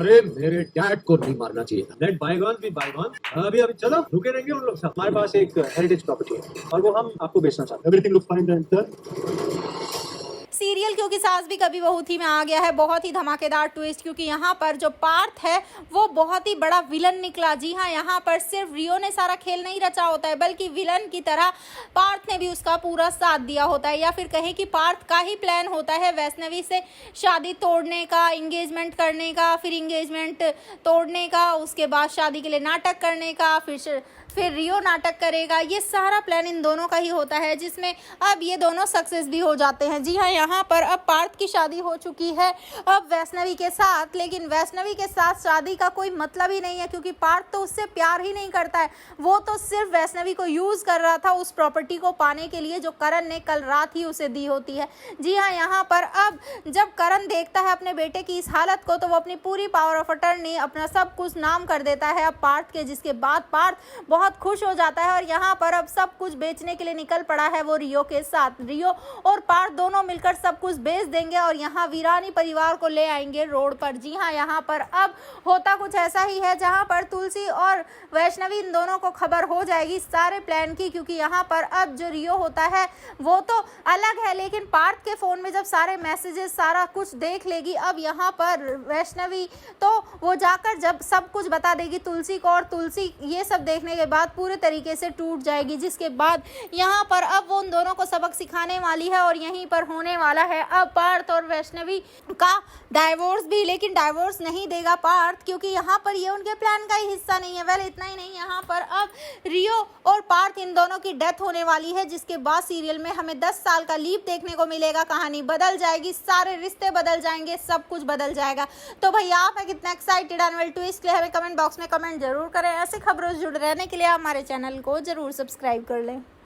अरे मेरे डैड को नहीं मारना चाहिए था। Let bygones be bygones. अभी अभी चलो, रुके रहेंगे उन लोग सब। हमारे पास एक हेरिटेज प्रॉपर्टी है और वो हम आपको बेचना चाहते हैं। Everything looks fine sir. Serial क्योंकि सास भी कभी बहू थी में आ गया है बहुत ही धमाकेदार ट्विस्ट, क्योंकि यहाँ पर जो पार्थ है वो बहुत ही बड़ा विलन निकला। जी हाँ, यहाँ पर सिर्फ रियो ने सारा खेल नहीं रचा होता है, बल्कि विलन की तरह पार्थ ने भी उसका पूरा साथ दिया होता है, या फिर कहें कि पार्थ का ही प्लान होता है वैष्णवी से शादी तोड़ने का, इंगेजमेंट करने का, फिर इंगेजमेंट तोड़ने का, उसके बाद शादी के लिए नाटक करने का, फिर रियो नाटक करेगा। ये सारा प्लान इन दोनों का ही होता है, जिसमें अब ये दोनों सक्सेस भी हो जाते हैं। जी हाँ, यहाँ पर अब पार्थ की शादी हो चुकी है अब वैष्णवी के साथ, लेकिन वैष्णवी के साथ शादी का कोई मतलब ही नहीं है, क्योंकि पार्थ तो उससे प्यार ही नहीं करता है। वो तो सिर्फ वैष्णवी को यूज कर रहा था उस प्रॉपर्टी को पाने के लिए जो करण ने कल रात ही उसे दी होती है। जी हाँ, यहाँ पर अब जब करण देखता है अपने बेटे की इस हालत को, तो वो अपनी पूरी पावर ऑफ अटर्नी, अपना सब कुछ नाम कर देता है अब पार्थ के, जिसके बाद पार्थ बहुत खुश हो जाता है और यहाँ पर अब सब कुछ बेचने के लिए निकल पड़ा है वो रियो के साथ। रियो और पार्थ दोनों मिलकर सब कुछ बेच देंगे और यहाँ वीरानी परिवार को ले आएंगे रोड पर। जी हाँ, यहाँ पर अब होता कुछ ऐसा ही है जहाँ पर तुलसी और वैष्णवी इन दोनों को खबर हो जाएगी सारे प्लान की, क्योंकि यहाँ पर अब जो रियो होता है वो तो अलग है, लेकिन पार्थ के फोन में जब सारे मैसेजेस सारा कुछ देख लेगी अब यहाँ पर वैष्णवी, तो वो जाकर जब सब कुछ बता देगी तुलसी को, और तुलसी ये सब देखने के बाद पूरे तरीके से टूट जाएगी, जिसके बाद यहाँ पर अब वो उन दोनों को सबक सिखाने वाली है और यहीं पर होने वाला है अब पार्थ और वैष्णवी का डाइवोर्स भी। लेकिन डाइवोर्स नहीं देगा पार्थ, क्योंकि यहाँ पर ये उनके प्लान का ही हिस्सा नहीं है। वेल, इतना ही नहीं, यहाँ पर अब रियो और पार्थ इन दोनों की डेथ होने वाली है, जिसके बाद सीरियल में हमें 10 साल का लीप देखने को मिलेगा। कहानी बदल जाएगी, सारे रिश्ते बदल जाएंगे, सब कुछ बदल जाएगा। तो भैया आप है कितना एक्साइटेड एनुअल ट्विस्ट के लिए? हमें कमेंट बॉक्स में कमेंट जरूर करें। ऐसे खबरों से जुड़े रहने के लिए हमारे चैनल को जरूर सब्सक्राइब कर लें।